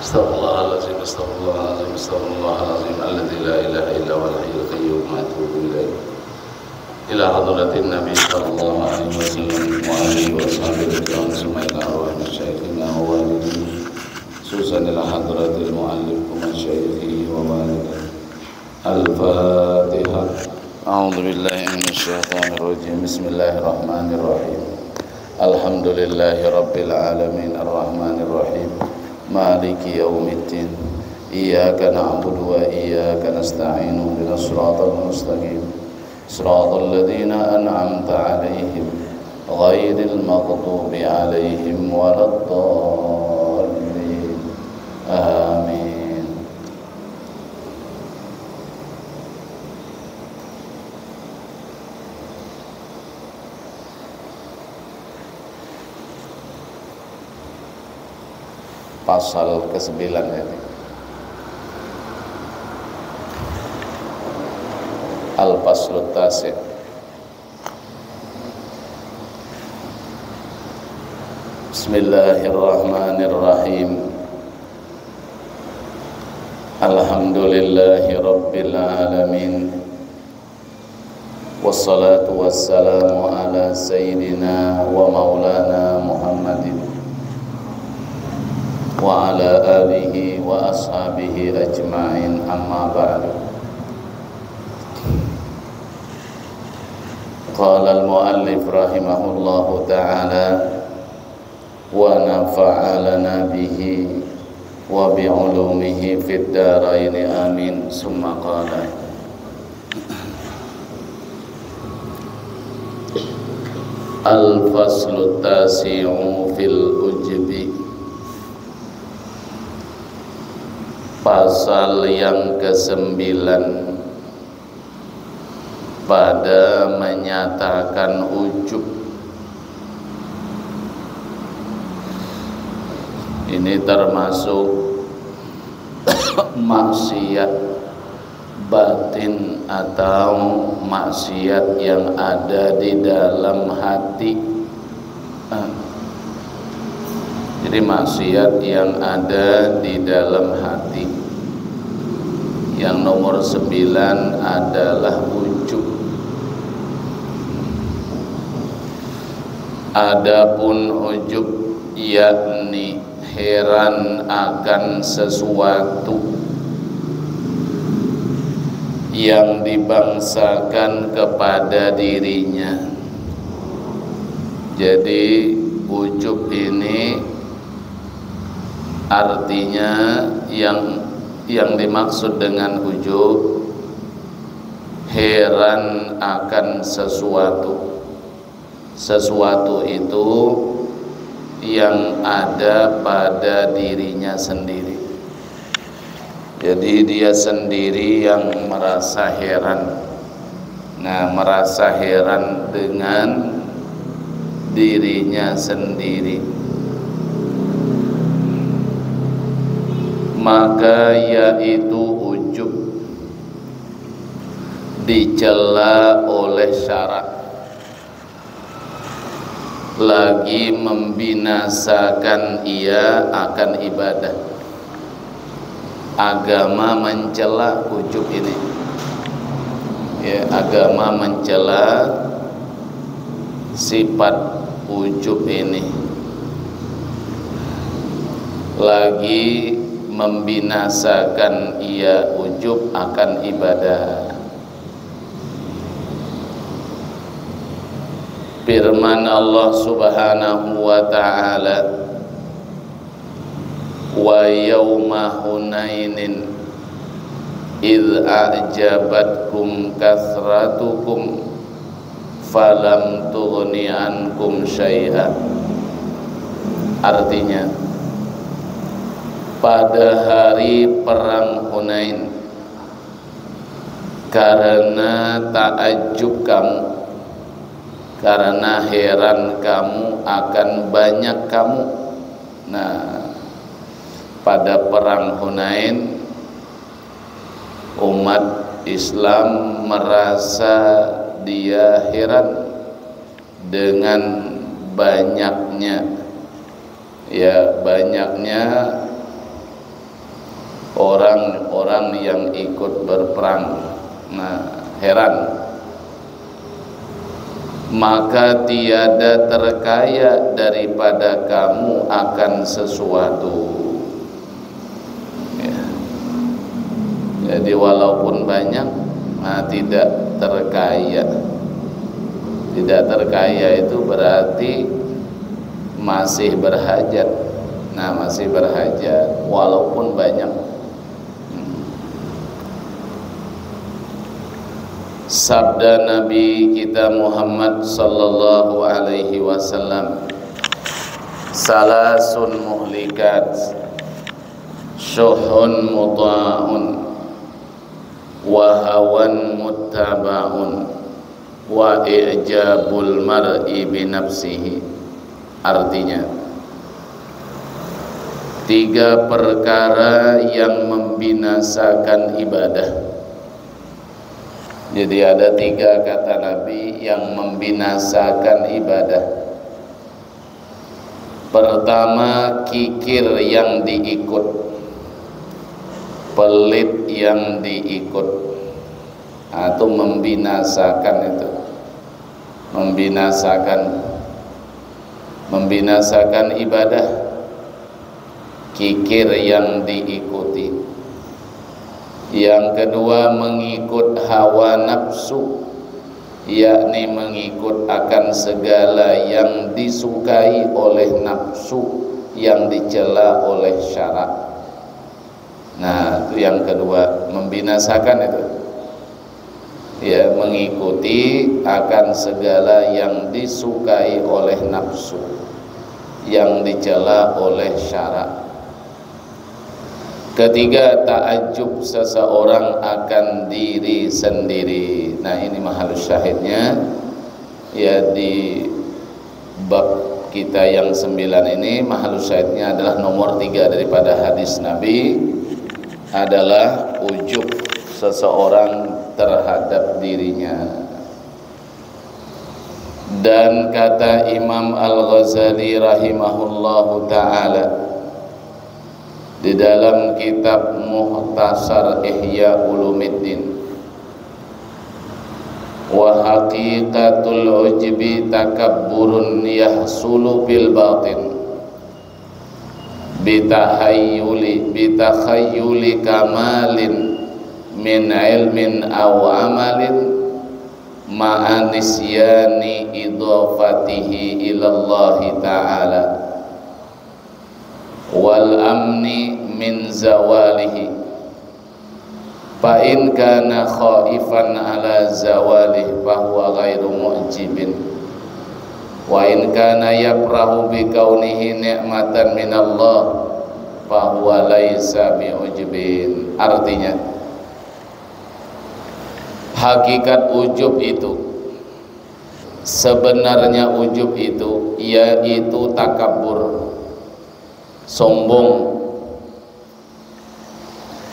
Astaghfirullahaladzim, astaghfirullahaladzim, astaghfirullahaladzim, alladzi la ilaha illa huwal hayyul qayyum wa atubu ilaih. Ila hadratin Nabi sallallahu alaihi wasallam wa alihi wa sahbihi wa sumaina arwah masyayikhina wa walidina susan ila hadratil muallif wa masyayikhi wa walidina. Al-Fatihah. A'udzu billahi minasy syaithanir rajim. Bismillahirrahmanirrahim. Alhamdulillahi rabbil alamin arrahmanir rahim. Maliki yaumiddin. Iyyaka na'budu wa iyyaka nasta'in. Ihdinas siratal mustaqim. Siratal ladzina an'amta 'alaihim ghairil maghdubi 'alaihim waladdallin. Amin. Pasal ke-9 ini. Al-Faslut Tasi'. Bismillahirrahmanirrahim. Alhamdulillahi rabbil alamin. Wassalatu wassalamu ala sayyidina wa maulana Muhammadin wa ala alihi wa ashabihi ajma'in, amma ba'du. Qala al-muallif rahimahullahu ta'ala wa nafa'alana bihi wa bi'ulumihi fid daraini amin. Summa qala al-faslu tasi'u fil ujbi. Pasal yang ke-9 pada menyatakan ujub. Ini termasuk maksiat batin atau maksiat yang ada di dalam hati. Jadi maksiat yang ada di dalam hati. Yang nomor 9 adalah ujub. Adapun ujub yakni heran akan sesuatu yang dibangsakan kepada dirinya. Jadi ujub ini artinya yang dimaksud dengan ujub heran akan sesuatu itu yang ada pada dirinya sendiri. Jadi dia sendiri yang merasa heran. Nah, merasa heran dengan dirinya sendiri, maka yaitu ujub dicela oleh syarak, lagi membinasakan ia akan ibadah. Agama mencela ujub ini, ya, agama mencela sifat ujub ini, lagi membinasakan ia ujub akan ibadah. Firman Allah Subhanahu wa ta'ala, wa yawma hunainin idh a'jabatkum kathratukum falam tughni ankum syai'a. Artinya, pada hari perang Hunain, karena takjub kamu, karena heran kamu akan banyak kamu. Nah, pada perang Hunain umat Islam merasa dia heran dengan banyaknya, ya, banyaknya orang-orang yang ikut berperang. Nah, heran, maka tiada terkaya daripada kamu akan sesuatu. Ya. Jadi walaupun banyak, nah tidak terkaya. Tidak terkaya itu berarti masih berhajat. Nah, masih berhajat walaupun banyak. Sabda Nabi kita Muhammad sallallahu alaihi wasallam, salasun muhlikat, syuhun muta'un, wa hawan muttaba'un, wa i'jabul mar'i binafsihi. Artinya, 3 perkara yang membinasakan ibadah. Jadi ada 3 kata Nabi yang membinasakan ibadah. Pertama, kikir yang diikut, pelit yang diikut, atau membinasakan itu, membinasakan ibadah, kikir yang diikuti. Yang kedua, mengikut hawa nafsu, yakni mengikut akan segala yang disukai oleh nafsu, yang dicela oleh syarak. Nah, itu yang kedua, membinasakan itu. Ya, mengikuti akan segala yang disukai oleh nafsu, yang dicela oleh syarak. Ketiga, ta'ajub seseorang akan diri sendiri. Nah, ini mahalus syahidnya ya di bab kita yang 9 ini. Mahalus syahidnya adalah nomor 3 daripada hadis Nabi, adalah ujub seseorang terhadap dirinya. Dan kata Imam Al-Ghazali rahimahullahu ta'ala di dalam kitab Muhtasar Ihya Ulumiddin, wa haqiqatul ujbi takabburun yahsulu bil batin bitakhayyuli kamalin min ilmin aw amalin ma'a nisyani idhafatihi ilallahi ta'ala wal amni min zawalihi, fa in kana khaifan ala zawalihi fa huwa ghairu mu'jibin, wa in kana yakrahu bi kaunihi ni'matan min Allah fa huwa laisa bi'ujbin. Artinya, hakikat ujub itu, sebenarnya ujub itu yaitu takabur, sombong.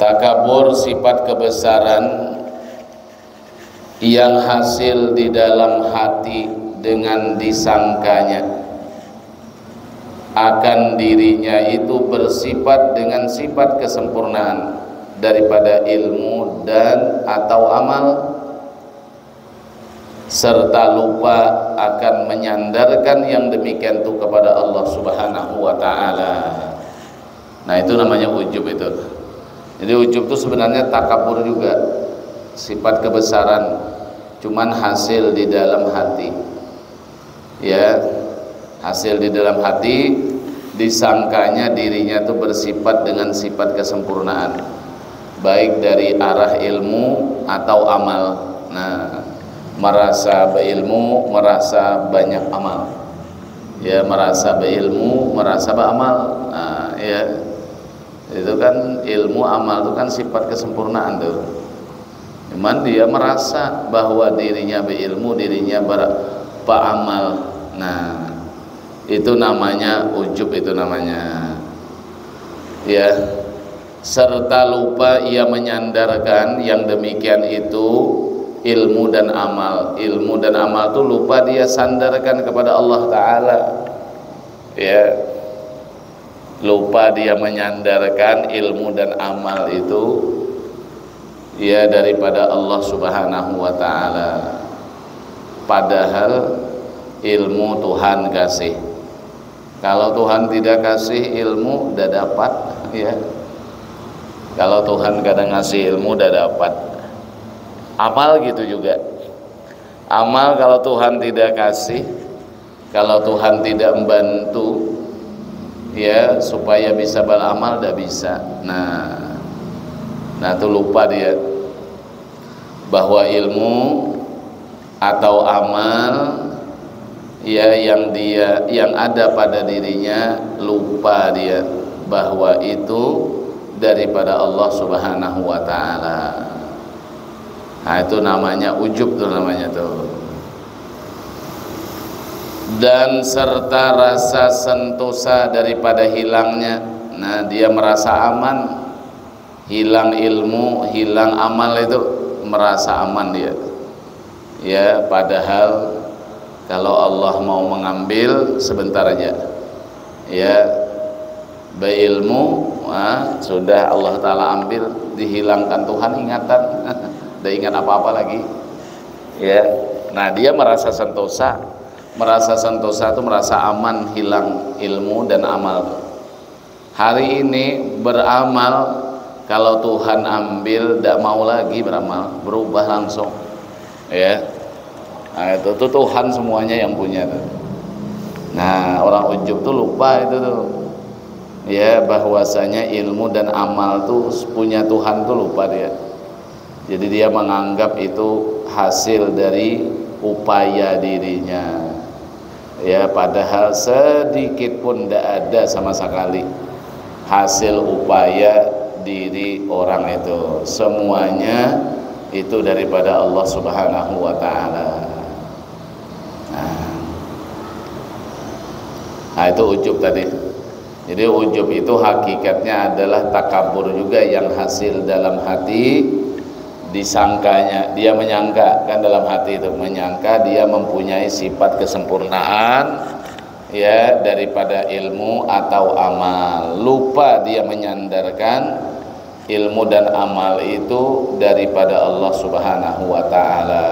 Takabur sifat kebesaran yang hasil di dalam hati dengan disangkanya akan dirinya itu bersifat dengan sifat kesempurnaan daripada ilmu dan atau amal, serta lupa akan menyandarkan yang demikian itu kepada Allah Subhanahu wa ta'ala. Nah, itu namanya ujub itu. Jadi ujub itu sebenarnya takabur juga, sifat kebesaran, cuman hasil di dalam hati. Ya, hasil di dalam hati, disangkanya dirinya itu bersifat dengan sifat kesempurnaan, baik dari arah ilmu atau amal. Nah, merasa berilmu, merasa banyak amal. Ya, merasa berilmu, merasa beramal. Nah, ya, itu kan ilmu, amal itu kan sifat kesempurnaan tuh. Cuman dia merasa bahwa dirinya berilmu, dirinya beramal. Nah, itu namanya ujub, itu namanya. Ya, serta lupa ia menyandarkan yang demikian itu ilmu dan amal. Ilmu dan amal itu lupa dia sandarkan kepada Allah Ta'ala. Ya, lupa dia menyandarkan ilmu dan amal itu ya daripada Allah Subhanahu wa taala. Padahal ilmu Tuhan kasih. Kalau Tuhan tidak kasih ilmu udah dapat ya. Kalau Tuhan kadang ngasih ilmu udah dapat. Amal gitu juga. Amal kalau Tuhan tidak kasih, kalau Tuhan tidak membantu ya supaya bisa beramal, tidak bisa. Nah itu lupa dia bahwa ilmu atau amal ya yang ada pada dirinya, lupa dia bahwa itu daripada Allah Subhanahu wa taala. Nah itu namanya ujub tuh namanya tuh. Dan serta rasa sentosa daripada hilangnya. Nah dia merasa aman, hilang ilmu, hilang amal itu merasa aman dia. Ya padahal kalau Allah mau mengambil sebentar aja. Ya berilmu sudah Allah Ta'ala ambil, dihilangkan Tuhan ingatan. Tidak ingat apa-apa lagi ya. Nah dia merasa sentosa itu merasa aman, hilang ilmu dan amal. Hari ini beramal, kalau Tuhan ambil tidak mau lagi beramal, berubah langsung ya. Nah itu Tuhan semuanya yang punya tuh. Nah orang ujub tuh lupa itu tuh ya, bahwasanya ilmu dan amal tuh punya Tuhan tuh lupa dia. Jadi dia menganggap itu hasil dari upaya dirinya ya, padahal sedikit pun tidak ada sama sekali hasil upaya diri orang itu. Semuanya itu daripada Allah Subhanahu wa taala. Nah itu ujub tadi. Jadi ujub itu hakikatnya adalah takabur juga yang hasil dalam hati, disangkanya, dia menyangka kan dalam hati itu, menyangka dia mempunyai sifat kesempurnaan ya daripada ilmu atau amal. Lupa dia menyandarkan ilmu dan amal itu daripada Allah Subhanahu wa taala,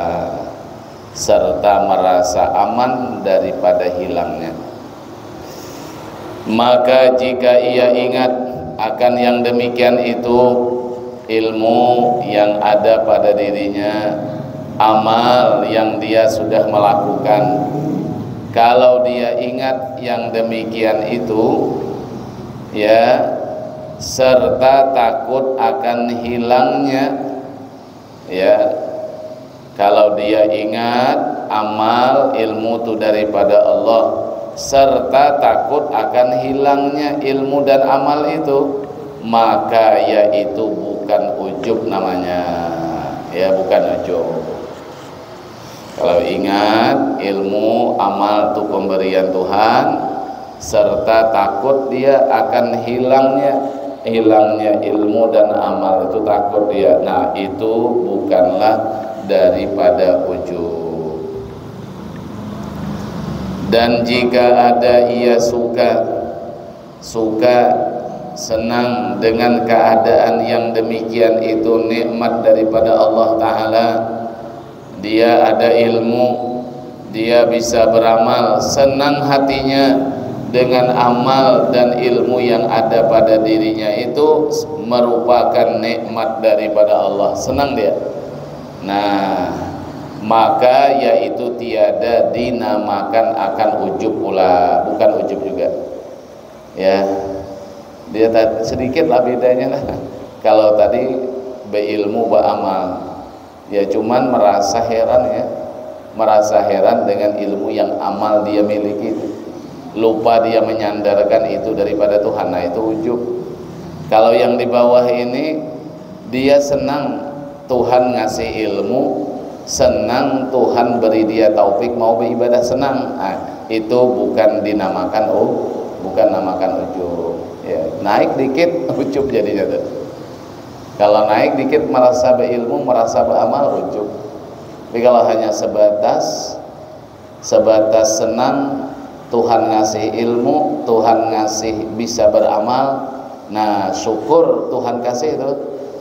serta merasa aman daripada hilangnya. Maka jika ia ingat akan yang demikian itu, ilmu yang ada pada dirinya, amal yang dia sudah melakukan, kalau dia ingat yang demikian itu ya, serta takut akan hilangnya ya, kalau dia ingat amal ilmu itu daripada Allah serta takut akan hilangnya ilmu dan amal itu, maka yaitu bukan ujub namanya ya, bukan ujub. Kalau ingat ilmu amal itu pemberian Tuhan serta takut dia akan hilangnya ilmu dan amal itu, takut dia, nah itu bukanlah daripada ujub. Dan jika ada ia suka senang dengan keadaan yang demikian itu, nikmat daripada Allah Ta'ala, dia ada ilmu, dia bisa beramal, senang hatinya dengan amal dan ilmu yang ada pada dirinya itu merupakan nikmat daripada Allah, senang dia. Nah, maka yaitu tiada dinamakan akan ujub pula, bukan ujub juga ya. Dia sedikit lah bedanya lah. Kalau tadi berilmu beramal ya, cuman merasa heran ya, merasa heran dengan ilmu yang amal dia miliki, lupa dia menyandarkan itu daripada Tuhan. Nah itu ujub. Kalau yang di bawah ini dia senang Tuhan ngasih ilmu, senang Tuhan beri dia taufik mau beribadah, senang. Nah, itu bukan dinamakan bukan namakan ujub ya. Naik dikit ujub jadinya tuh. Kalau naik dikit merasa berilmu, merasa beramal, ujub. Tapi kalau hanya sebatas senang Tuhan ngasih ilmu, Tuhan ngasih bisa beramal. Nah, syukur Tuhan kasih itu.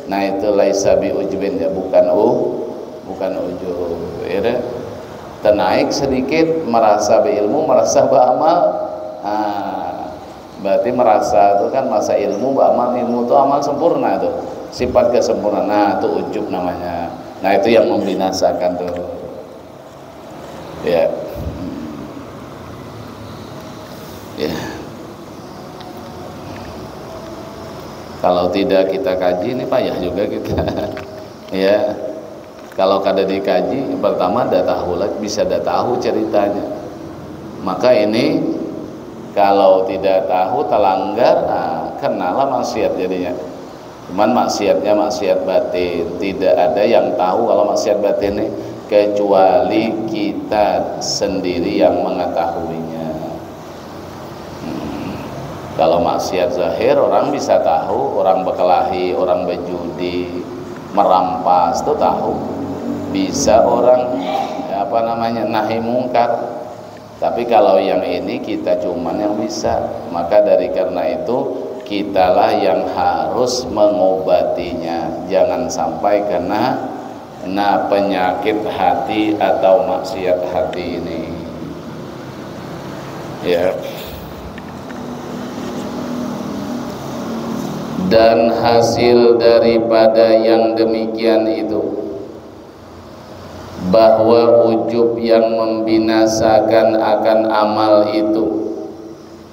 Nah, itu laisa bi ujbin ya, bukan ujub. Ya, tenaik sedikit merasa berilmu, merasa beramal. Nah, berarti merasa itu kan masa ilmu, beramal, ilmu itu amal sempurna itu. Sifat kesempurnaan. Nah, itu ujub namanya. Nah, itu yang membinasakan tuh. Ya. Ya. Kalau tidak kita kaji ini payah juga kita. Ya. Kalau kada dikaji, pertama dah tahu bisa dah tahu ceritanya. Maka ini kalau tidak tahu terlanggar, nah, kenalah maksiat jadinya. Cuman maksiatnya maksiat batin. Tidak ada yang tahu kalau maksiat batin ini kecuali kita sendiri yang mengetahuinya. Kalau maksiat zahir orang bisa tahu, orang berkelahi, orang berjudi, merampas itu tahu. Bisa orang nahi mungkar. Tapi kalau yang ini kita cuman yang bisa. Maka dari karena itu kitalah yang harus mengobatinya. Jangan sampai kena penyakit hati atau maksiat hati ini. Ya. Dan hasil daripada yang demikian itu, bahwa ujub yang membinasakan akan amal itu,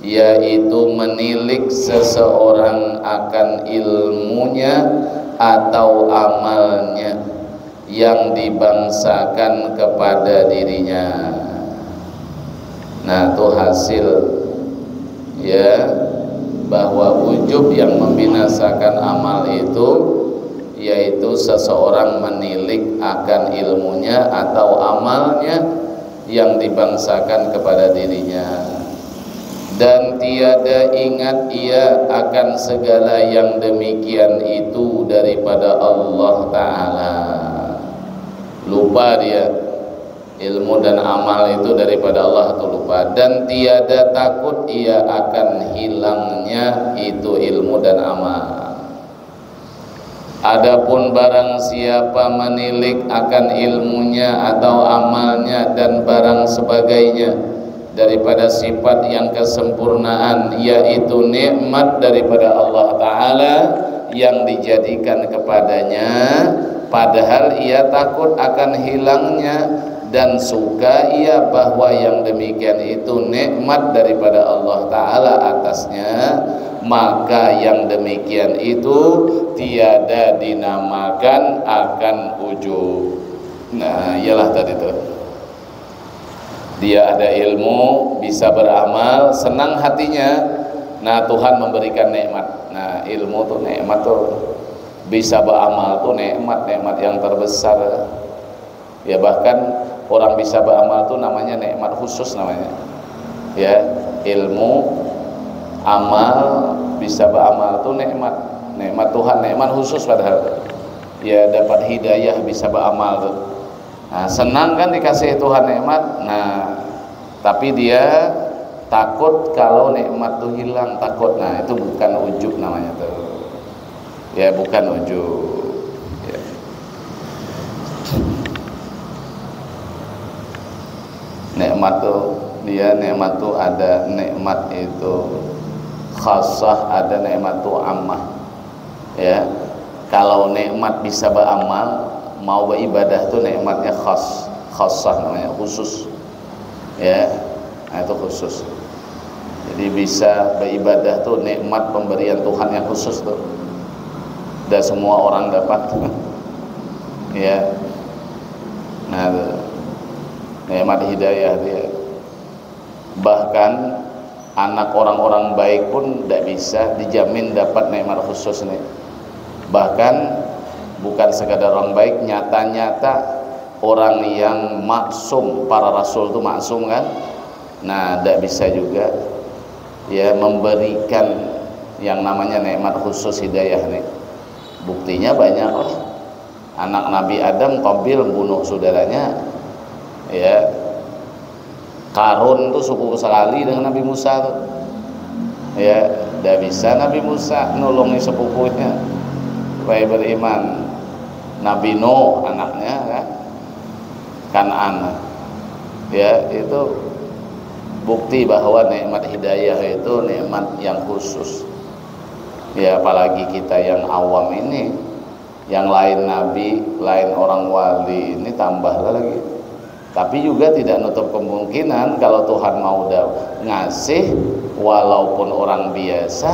yaitu menilik seseorang akan ilmunya atau amalnya yang dibangsakan kepada dirinya. Nah, itu hasil ya, bahwa ujub yang membinasakan amal itu yaitu seseorang menilik akan ilmunya atau amalnya yang dibangsakan kepada dirinya, dan tiada ingat ia akan segala yang demikian itu daripada Allah Ta'ala. Lupa dia ilmu dan amal itu daripada Allah itu lupa, dan tiada takut ia akan hilangnya itu ilmu dan amal. Adapun barang siapa menilik akan ilmunya atau amalnya dan barang sebagainya daripada sifat yang kesempurnaan, yaitu nikmat daripada Allah Ta'ala yang dijadikan kepadanya, padahal ia takut akan hilangnya dan suka ia bahwa yang demikian itu nikmat daripada Allah Ta'ala atasnya, maka yang demikian itu tiada dinamakan akan ujub. Nah, iyalah tadi itu, dia ada ilmu, bisa beramal, senang hatinya. Nah, Tuhan memberikan nikmat. Nah, ilmu tuh nikmat tuh, bisa beramal tuh nikmat yang terbesar. Ya, bahkan orang bisa beramal tuh namanya nikmat khusus namanya. Ya, ilmu, amal, bisa beramal tuh nikmat Tuhan, nikmat khusus padahal. Ya, dapat hidayah bisa beramal tuh. Nah, senang kan dikasih Tuhan nikmat. Nah, tapi dia takut kalau nikmat tuh hilang, takut. Nah, itu bukan ujub namanya tuh. Ya, bukan ujub. Ya. Nikmat tuh ada nikmat itu khasah, ada nikmat tuh ammah. Ya, kalau nikmat bisa beramal, mau beribadah tuh nikmatnya khasah namanya, khusus. Ya, nah itu khusus. Jadi bisa beribadah tuh nikmat pemberian Tuhan yang khusus tuh. Dan semua orang dapat. Ya. Nah, nikmat hidayah dia. Bahkan anak orang-orang baik pun tidak bisa dijamin dapat nikmat khusus nih. Bahkan bukan sekadar orang baik, nyata-nyata orang yang maksum, para rasul itu maksum kan. Nah, tidak bisa juga ya memberikan yang namanya nikmat khusus hidayah nih. Buktinya banyak lah. Anak Nabi Adam Qabil bunuh saudaranya, ya. Karun tuh suku sekali dengan Nabi Musa tuh. Ya, tidak bisa Nabi Musa nolongi sepupunya supaya beriman. Nabi Nuh anaknya kan, Kan'an. Ya, itu bukti bahwa nikmat hidayah itu nikmat yang khusus. Ya, apalagi kita yang awam ini, yang lain nabi, lain orang wali, ini tambah lagi. Tapi juga tidak nutup kemungkinan kalau Tuhan mau ngasih, walaupun orang biasa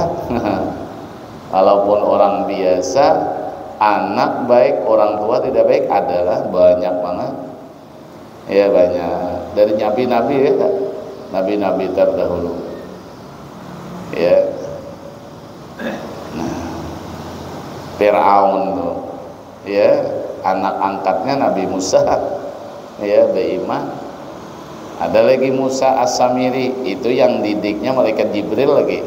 walaupun orang biasa, anak baik, orang tua tidak baik, adalah banyak banget. Ya, banyak. Dari nabi-nabi ya, nabi-nabi terdahulu. Ya. Nah, Fir'aun tuh, ya, anak angkatnya Nabi Musa, ya, beriman. Ada lagi Musa As-Samiri, itu yang didiknya malaikat Jibril lagi.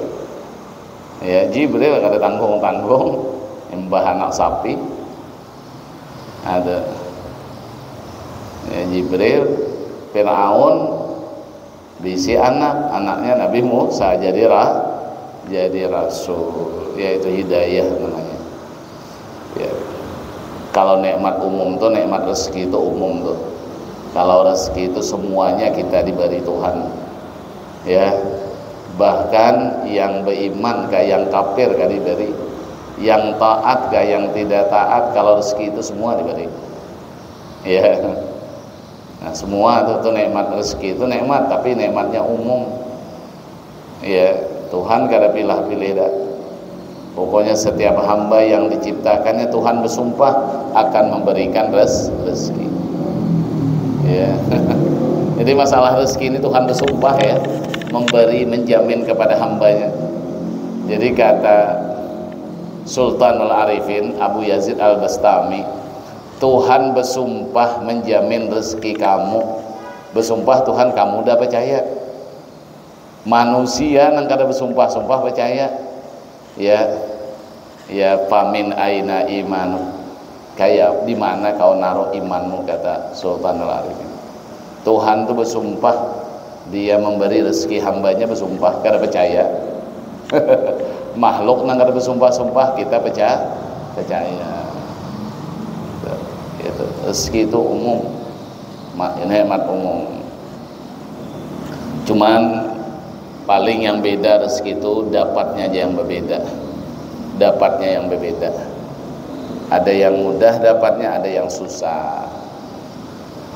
Ya, Jibril ada tanggung-tanggung, nyembah anak sapi. Ada. Ya, Jibril, Fir'aun, bisi anaknya Nabi Musa jadi rasul, yaitu hidayah namanya. Ya. Kalau nikmat umum tuh, nikmat rezeki itu umum tuh. Kalau rezeki itu semuanya kita diberi Tuhan. Ya. Bahkan yang beriman kayak yang kafir kan diberi, yang taat kayak yang tidak taat, kalau rezeki itu semua diberi. Ya. Nah, semua itu nikmat rezeki itu nikmat, tapi nikmatnya umum. Ya, Tuhan kada pilih-pilih dah. Pokoknya setiap hamba yang diciptakannya Tuhan bersumpah akan memberikan rezeki. Ya. Jadi masalah rezeki ini Tuhan bersumpah ya, memberi, menjamin kepada hambanya. Jadi kata Sultanul Arifin Abu Yazid Al-Bastami, Tuhan bersumpah menjamin rezeki kamu. Bersumpah Tuhan kamu udah percaya. Manusia nang kada bersumpah-sumpah percaya. Ya famin aina imanu, kayak di mana kau naruh imanmu, kata Sultanul Arifin. Tuhan tuh bersumpah, dia memberi rezeki hambanya, bersumpah kada percaya. Makhluk nang kada bersumpah-sumpah kita percaya. Itu rezeki itu umum, nikmat umum. Cuman paling yang beda rezeki itu dapatnya aja yang berbeda. Dapatnya yang berbeda. Ada yang mudah dapatnya, ada yang susah.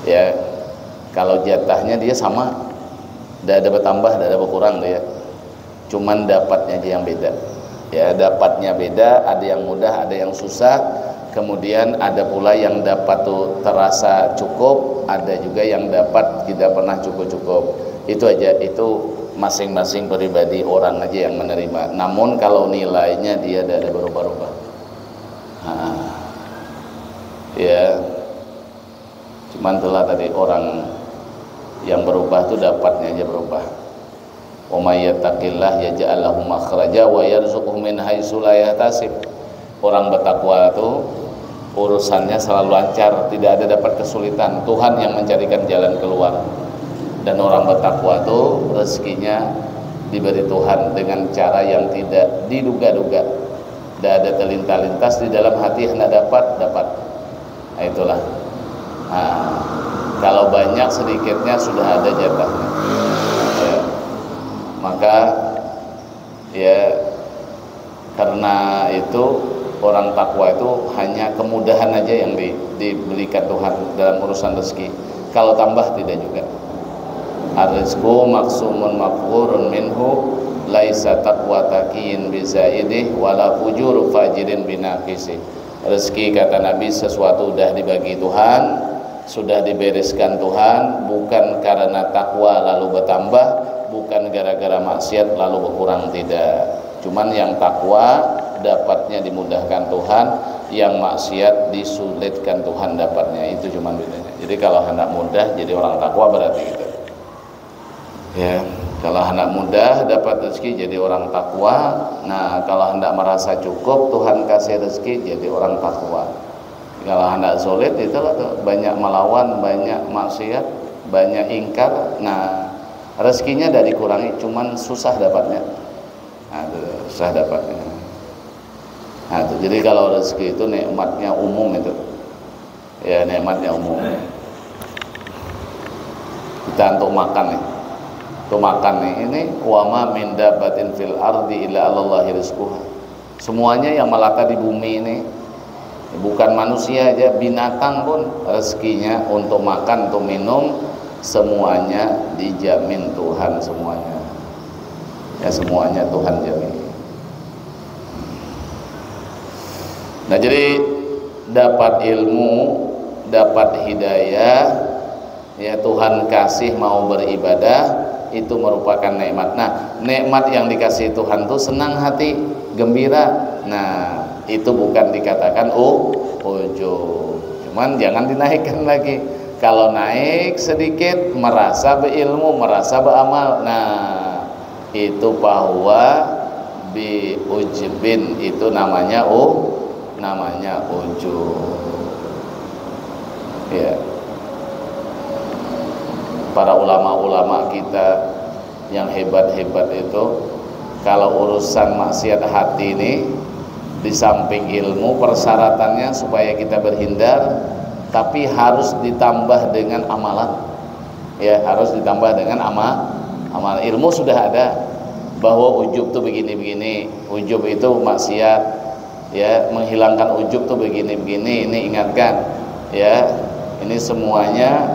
Ya, kalau jatahnya dia sama, tidak ada bertambah, tidak ada berkurang dia. Cuman dapatnya aja yang beda. Ya, dapatnya beda, ada yang mudah, ada yang susah. Kemudian ada pula yang dapat tuh terasa cukup, ada juga yang dapat tidak pernah cukup-cukup. Itu aja, itu masing-masing pribadi orang aja yang menerima. Namun kalau nilainya dia tidak ada berubah-ubah. Ya, cuman telah tadi orang yang berubah itu dapatnya aja berubah. Wa may yattaqillah yaj'al lahu makhraja wa yarzuqhu min haitsu la yahtasib. Orang bertakwa itu urusannya selalu lancar, tidak ada dapat kesulitan. Tuhan yang mencarikan jalan keluar. Dan orang bertakwa itu rezekinya diberi Tuhan dengan cara yang tidak diduga-duga. Tidak ada terlintas-lintas di dalam hati hendak dapat. Nah, itulah. Nah, kalau banyak sedikitnya sudah ada jatahnya. Ya. Maka ya karena itu orang takwa itu hanya kemudahan aja yang diberikan Tuhan dalam urusan rezeki. Kalau tambah tidak juga. Ar-rizqu maksumun mafurun minhu laisa taqwa taqiyin bizaidih wala fujur fajirin binaqisi. Rezeki kata Nabi sesuatu sudah dibagi Tuhan, sudah dibereskan Tuhan, bukan karena takwa lalu bertambah, bukan gara-gara maksiat lalu berkurang, tidak. Cuman yang takwa dapatnya dimudahkan Tuhan, yang maksiat disulitkan Tuhan dapatnya. Itu cuman bedanya. Jadi kalau hendak mudah jadi orang takwa berarti gitu. Ya, kalau hendak mudah dapat rezeki jadi orang takwa. Nah, kalau hendak merasa cukup Tuhan kasih rezeki jadi orang takwa. Kalau hendak sulit itulah tuh, banyak melawan, banyak maksiat, banyak ingkar. Nah, rezekinya tidak dikurangi, cuman susah dapatnya. Nah, itu susah dapatnya. Nah, itu. Jadi kalau rezeki itu nikmatnya umum itu, ya nikmatnya umum. Kita untuk makan nih, untuk makan nih, ini wama min dabbatin fil ardi illa Allahi rizquha. Semuanya yang melata di bumi ini, bukan manusia aja, binatang pun rezekinya untuk makan, untuk minum, semuanya dijamin Tuhan semuanya. Ya semuanya Tuhan jamin. Nah jadi dapat ilmu, dapat hidayah, ya Tuhan kasih mau beribadah, itu merupakan nikmat. Nah nikmat yang dikasih Tuhan tuh senang hati, gembira. Nah itu bukan dikatakan ujub, cuman jangan dinaikkan lagi. Kalau naik sedikit merasa berilmu, merasa beramal, nah itu bahwa bi ujbin, itu namanya ujub. Ya. Para ulama-ulama kita yang hebat-hebat itu, kalau urusan maksiat hati ini, di samping ilmu persyaratannya supaya kita berhindar, tapi harus ditambah dengan amalan. Ya, harus ditambah dengan amal. Ilmu sudah ada bahwa ujub tuh begini-begini, ujub itu maksiat, ya, menghilangkan ujub tuh begini-begini, ini ingatkan, ya, ini semuanya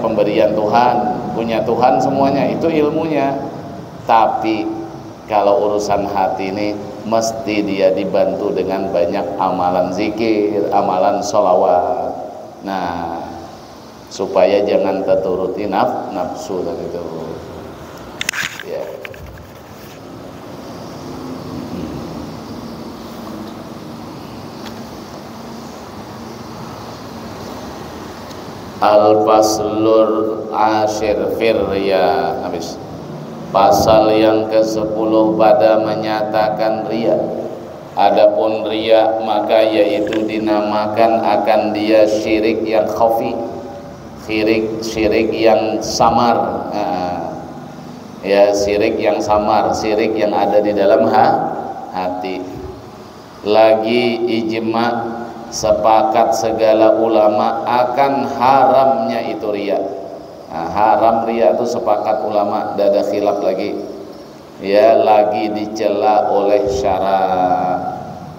pemberian Tuhan, punya Tuhan semuanya, itu ilmunya. Tapi kalau urusan hati ini mesti dia dibantu dengan banyak amalan zikir, amalan sholawat. Nah, supaya jangan terturuti nafsu tadi itu. Ya. Al-faslur ashir firriya. Habis. Pasal yang ke-10 pada menyatakan riya. Adapun riya maka yaitu dinamakan akan dia syirik yang khafi, syirik yang samar. Ya, syirik yang samar, syirik yang ada di dalam hati. Lagi ijma, sepakat segala ulama akan haramnya itu riya. Nah, haram riya itu sepakat ulama, tidak ada khilaf lagi. Ya, lagi dicela oleh syara,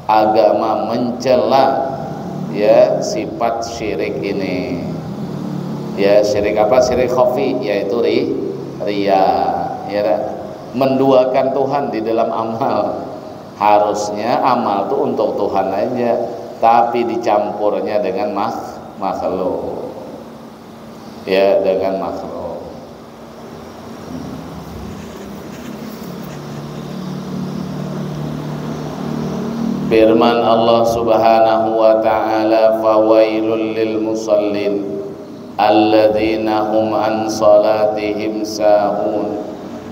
agama mencela ya sifat syirik ini. Ya, syirik apa? Syirik khafi, yaitu riya. Ya, menduakan Tuhan di dalam amal. Harusnya amal itu untuk Tuhan aja, tapi dicampurnya dengan makhluk. Ya, dengan makhluk. Firman Allah Subhanahu wa ta'ala, fawailul lil musallin alladzina hum an salatihim sahun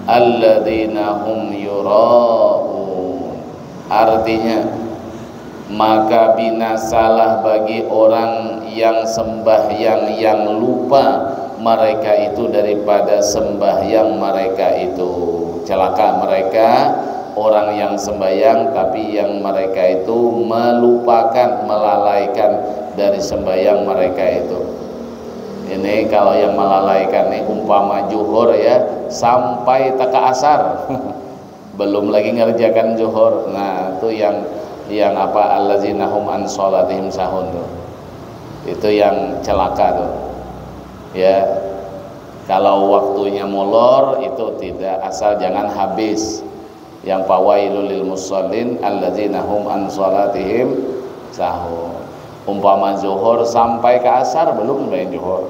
alladzina hum yura'un. Artinya, maka binasalah bagi orang yang sembahyang yang lupa mereka itu daripada sembahyang mereka itu. Celaka mereka orang yang sembahyang tapi yang mereka itu melupakan, melalaikan dari sembahyang mereka itu. Ini kalau yang melalaikan ini umpama zuhur ya sampai taka asar belum lagi ngerjakan zuhur. Nah itu yang apa, allazina hum an sholatihim sahun tuh, itu yang celaka tuh ya. Kalau waktunya molor itu tidak, asal jangan habis. Yang fawailul lil musallin allazina hum an sholatihim sahun. Umpama zuhur sampai ke asar belum sembahyang zuhur.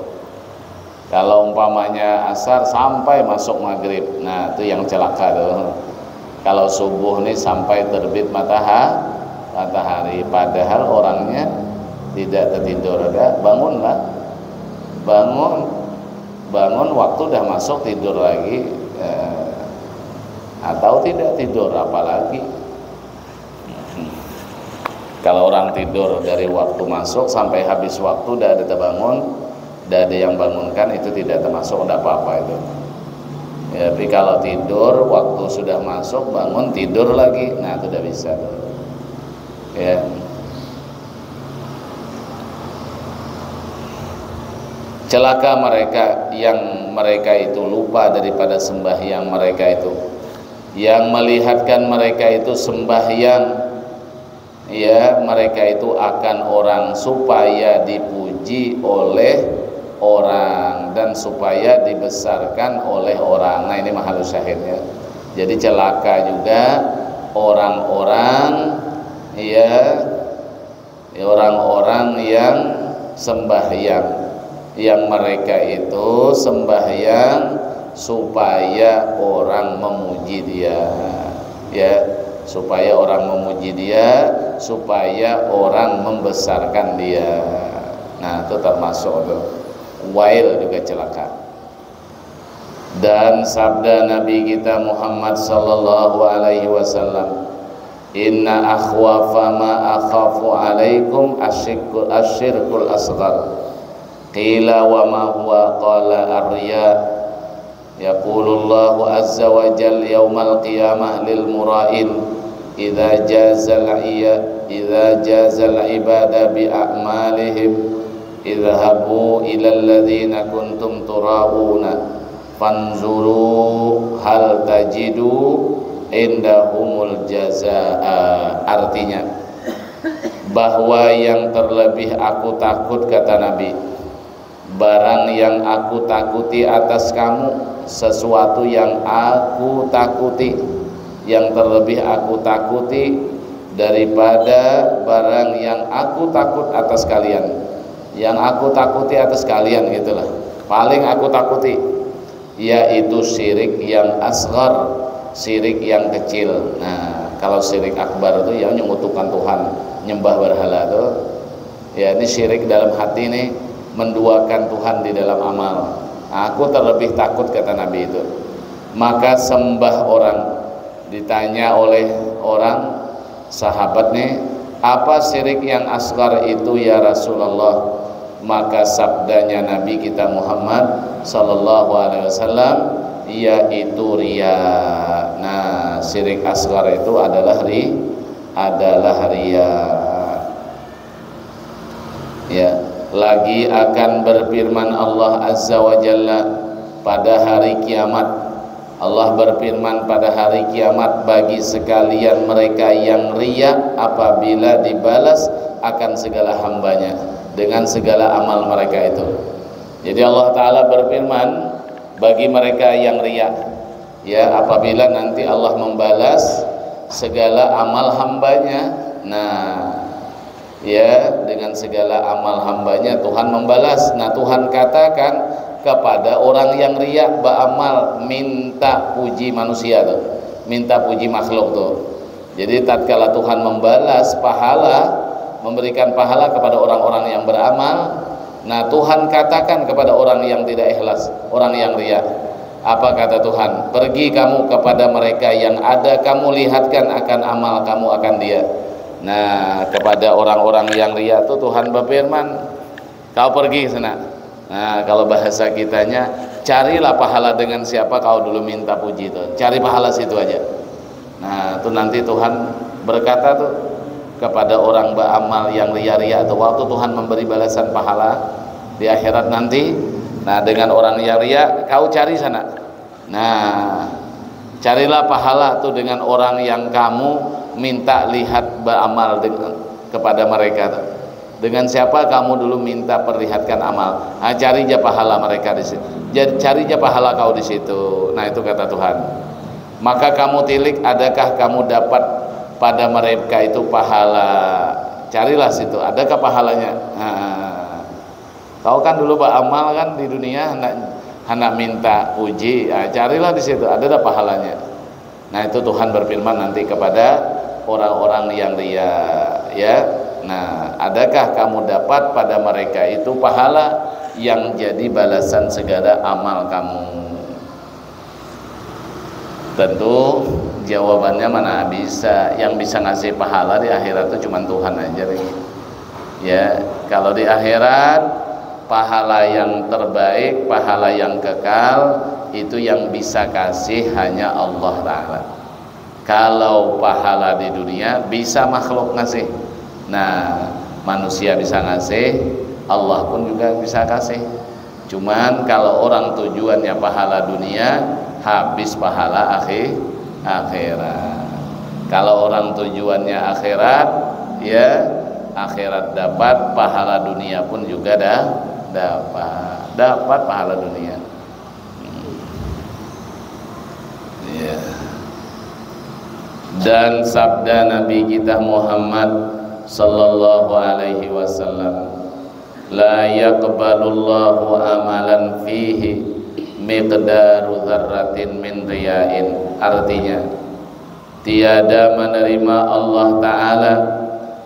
Kalau umpamanya asar sampai masuk maghrib, nah itu yang celaka tuh. Kalau subuh nih sampai terbit matahari, padahal orangnya tidak tertidur, ada bangunlah, bangun waktu udah masuk tidur lagi, atau tidak tidur apalagi. Kalau orang tidur dari waktu masuk sampai habis waktu udah ada terbangun, udah ada yang bangunkan, itu tidak termasuk, tidak apa-apa itu. Ya, tapi kalau tidur waktu sudah masuk bangun tidur lagi, nah itu udah bisa tuh. Ya. Celaka mereka yang mereka itu lupa daripada sembahyang mereka itu, yang melihatkan mereka itu sembahyang, ya mereka itu akan orang supaya dipuji oleh orang dan supaya dibesarkan oleh orang. Nah ini mahalus syahidnya. Jadi celaka juga orang-orang ya, orang-orang yang sembahyang, yang mereka itu sembahyang supaya orang memuji dia, ya supaya orang memuji dia, supaya orang membesarkan dia. Nah itu termasuk tuh wail juga celaka. Dan sabda Nabi kita Muhammad sallallahu alaihi wasallam, inna akhwafa ma akhafu alaikum asyirkul asghar. Qila wa ma huwa qala ar-riya. Yaqulullahu azza wa jalla yaumal qiyamah lil mura'in idza jazal ibada bi a'malihim idhabu ila alladhina kuntum tura'una fanzuru hal tajidu indahumul jazaa. Artinya bahwa yang terlebih aku takut, kata Nabi, barang yang aku takuti atas kamu, sesuatu yang aku takuti, yang terlebih aku takuti daripada barang yang aku takut atas kalian, yang aku takuti atas kalian gitulah, paling aku takuti, yaitu syirik yang asghar, syirik yang kecil. Nah kalau syirik akbar itu yang menyekutukan Tuhan, nyembah berhala tuh ya, ini syirik dalam hati nih, menduakan Tuhan di dalam amal. Aku terlebih takut, kata Nabi itu. Maka sembah orang, ditanya oleh orang sahabat nih, apa syirik yang asghar itu ya Rasulullah? Maka sabdanya Nabi kita Muhammad sallallahu alaihi wasallam, yaitu riya. Nah syirik asghar itu adalah riya. Ya, lagi akan berfirman Allah azza wa jalla pada hari kiamat. Allah berfirman pada hari kiamat bagi sekalian mereka yang riya apabila dibalas akan segala hambanya dengan segala amal mereka itu. Jadi Allah Ta'ala berfirman bagi mereka yang riya, ya apabila nanti Allah membalas segala amal hambanya. Nah ya dengan segala amal hambanya Tuhan membalas. Nah Tuhan katakan kepada orang yang riya beramal, minta puji manusia tuh, minta puji makhluk tuh. Jadi tatkala Tuhan membalas pahala, memberikan pahala kepada orang-orang yang beramal, nah Tuhan katakan kepada orang yang tidak ikhlas, orang yang riya, apa kata Tuhan? Pergi kamu kepada mereka yang ada kamu lihatkan akan amal kamu akan dia. Nah kepada orang-orang yang riya itu Tuhan berfirman, kau pergi sana. Nah kalau bahasa kitanya, carilah pahala dengan siapa kau dulu minta puji itu, cari pahala situ aja. Nah itu nanti Tuhan berkata tuh kepada orang beramal yang riya-riya itu, waktu Tuhan memberi balasan pahala di akhirat nanti, nah dengan orang yang riya kau cari sana. Nah carilah pahala tuh dengan orang yang kamu minta lihat beramal dengan kepada mereka tuh. Dengan siapa kamu dulu minta perlihatkan amal, nah, cari aja pahala mereka di situ, cari aja pahala kau di situ. Nah itu kata Tuhan, maka kamu tilik adakah kamu dapat pada mereka itu pahala, carilah situ adakah pahalanya. Nah, kau kan dulu beramal kan di dunia hendak minta puji, nah, carilah di situ ada pahalanya. Nah itu Tuhan berfirman nanti kepada orang-orang yang riya, ya. Nah, adakah kamu dapat pada mereka itu pahala yang jadi balasan segala amal kamu? Tentu jawabannya mana bisa, yang bisa ngasih pahala di akhirat itu cuma Tuhan aja nih. Ya, kalau di akhirat pahala yang terbaik, pahala yang kekal itu yang bisa kasih hanya Allah Ta'ala. Kalau pahala di dunia bisa makhluk ngasih. Nah, manusia bisa ngasih, Allah pun juga bisa kasih. Cuman kalau orang tujuannya pahala dunia, habis pahala akhirat. Kalau orang tujuannya akhirat, ya akhirat dapat, pahala dunia pun juga dapat pahala dunia. Ya. Dan sabda Nabi kita Muhammad sallallahu alaihi wasallam, la yaqbalullahu amalan fihi miqdaru dzarratin min riya'in. Artinya, tiada menerima Allah Ta'ala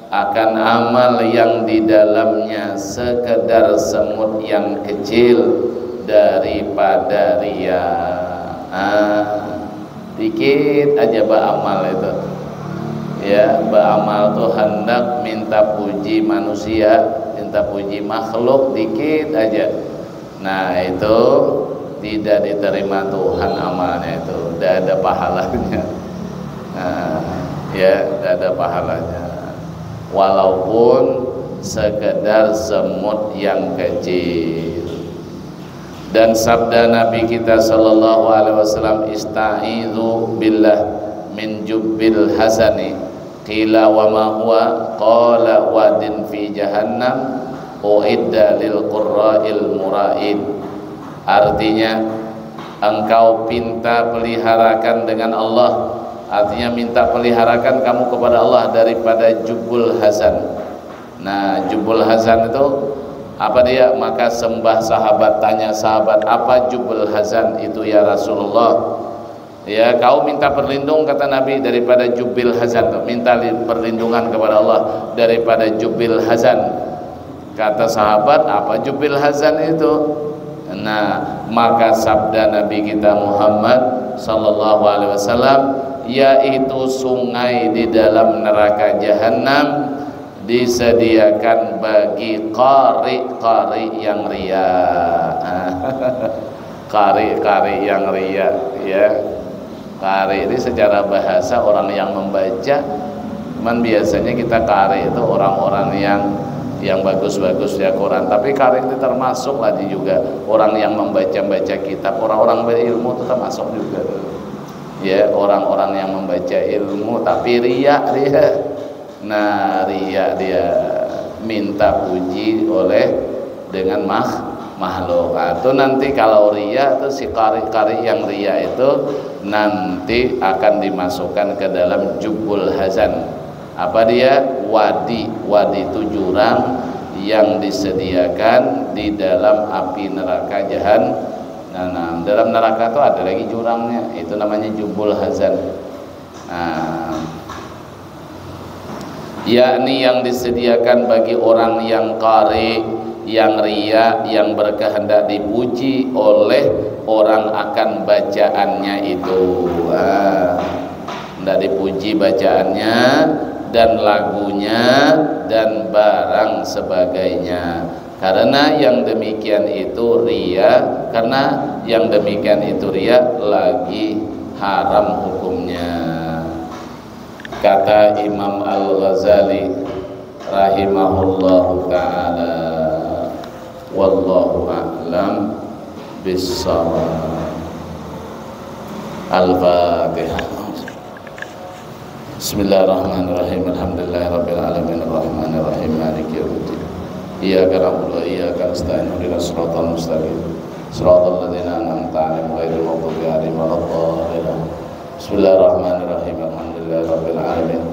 akan amal yang di dalamnya sekedar semut yang kecil daripada riya. Dikit aja beramal itu, ya, beramal tuh hendak minta puji manusia, minta puji makhluk, dikit aja. Nah itu tidak diterima Tuhan amalnya, itu tidak ada pahalanya. Nah, ya, tidak ada pahalanya, walaupun sekedar semut yang kecil. Dan sabda Nabi kita sallallahu alaihi wasallam, ista'idzu billah min jubbil hasani. Qila wa ma huwa? Qala wadin fi jahannam uidda lil qurra'il mura'id. Artinya, engkau pinta peliharakan dengan Allah, artinya minta peliharakan kamu kepada Allah daripada jubul hasan. Nah, jubul hasan itu apa dia? Maka sembah sahabat, tanya sahabat, apa jubul hasan itu ya Rasulullah? Ya, kau minta perlindungan, kata Nabi, daripada jubil hasan, minta perlindungan kepada Allah daripada jubil hasan. Kata sahabat, apa jubil hasan itu? Nah, maka sabda Nabi kita Muhammad sallallahu alaihi wasallam, yaitu sungai di dalam neraka jahanam disediakan bagi qari yang ria. Qari yang ria, ya. Qari ini secara bahasa orang yang membaca, cuman biasanya kita qari itu orang-orang yang bagus-bagus ya Quran. Tapi qari itu termasuk lagi juga orang yang membaca kitab, orang-orang berilmu itu termasuk juga. Ya, orang-orang yang membaca ilmu tapi ria dia. Nah, riya dia minta puji dengan makhluk. Atau nanti kalau riya itu si kari yang riya itu nanti akan dimasukkan ke dalam jubul hasan. Apa dia? Wadi itu jurang yang disediakan di dalam api neraka jahanam. Nah, dalam neraka itu ada lagi jurangnya, itu namanya jubul hasan. Nah, yakni yang disediakan bagi orang yang qari, yang riya, yang berkehendak dipuji oleh orang akan bacaannya itu. Hendak dipuji bacaannya dan lagunya dan barang sebagainya. Karena yang demikian itu riya, karena yang demikian itu riya lagi haram hukumnya. Kata Imam Al-Ghazali rahimahullahu ta'ala, wallahu a'lam bis-shawab. Al-Fatihah. Bismillahirrahmanirrahim. Alhamdulillahirabbil alamin arrahmanir rahim maliki yaumiddin. Iyyaka na'budu wa iyyaka nasta'in ihdinas siratal mustaqim siratal ladzina an'amta 'alaihim ghairil maghdubi 'alaihim waladdallin. Bismillahirrahmanirrahim. Alhamdulillahirabbil alamin.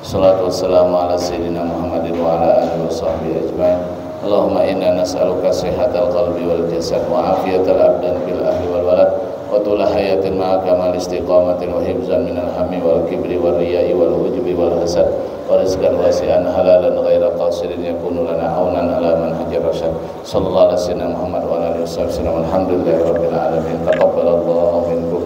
Shalatu wassalamu ala sayyidina Muhammadin wa ala alihi washabbihi ajmain. Allahumma inna nas'aluka sihhatal qalbi wal jasad wa afiyatal abdan fil ahli wal walad wa tula hayatin ma'a kamal istiqamatin wa hifzan minal hammi wal kibri wal riya'i wal ujubi wal hasad wa rizqan wasi'an halalan ghaira qasirin yakunu lana aunan ala manhajir rasyad. Sallallahu alaihi wasallam Muhammad wa ala alihi wasallam. Alhamdulillahirabbil alamin. Taqabbalallahu minkum